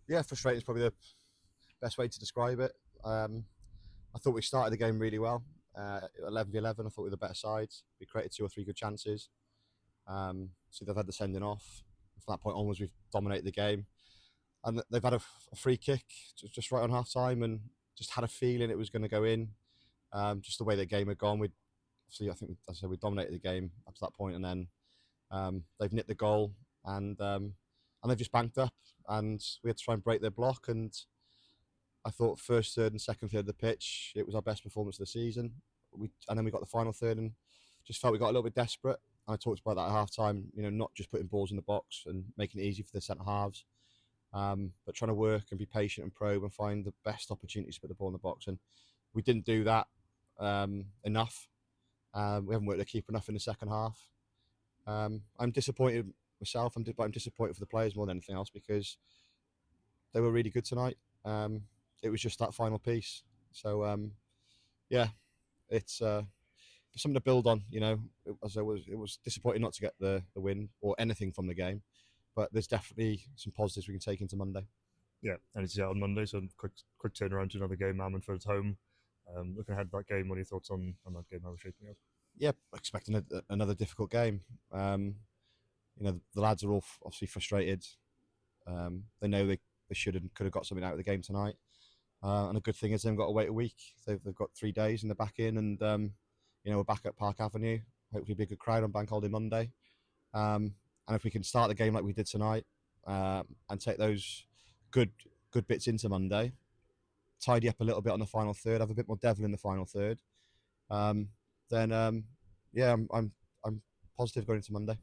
Yeah, frustrating is probably the best way to describe it. I thought we started the game really well. 11v11, I thought we were the better side. We created 2 or 3 good chances. So they've had the sending off. From that point onwards, we've dominated the game. And they've had a free kick just right on half time, and just had a feeling it was going to go in. Just the way the game had gone. I think, as I said, we dominated the game up to that point, and then they've nicked the goal, and they've just banked up, and we had to try and break their block. And I thought first third and second third of the pitch, it was our best performance of the season. And then we got the final third and just felt we got a little bit desperate. And I talked about that at half time, not just putting balls in the box and making it easy for the centre halves, but trying to work and be patient and probe and find the best opportunities to put the ball in the box. And we didn't do that enough. We haven't worked the keeper enough in the second half. I'm disappointed myself, but I'm disappointed for the players more than anything else, because they were really good tonight. It was just that final piece. So yeah, it's something to build on. It was disappointing not to get the win or anything from the game, but there's definitely some positives we can take into Monday. Yeah, and it's on Monday, so quick turnaround to another game. Ammanford at home. Looking ahead to that game, what are your thoughts on that game? How it's shaping up? Yeah, expecting another difficult game. The lads are all obviously frustrated. They know they should and could have got something out of the game tonight. And a good thing is they've got to wait a week. They've got 3 days and they're back in, and we're back at Park Avenue. Hopefully be a good crowd on Bank Holiday Monday. And if we can start the game like we did tonight, and take those good bits into Monday, tidy up a little bit on the final third, have a bit more devil in the final third, then yeah, I'm positive going into Monday.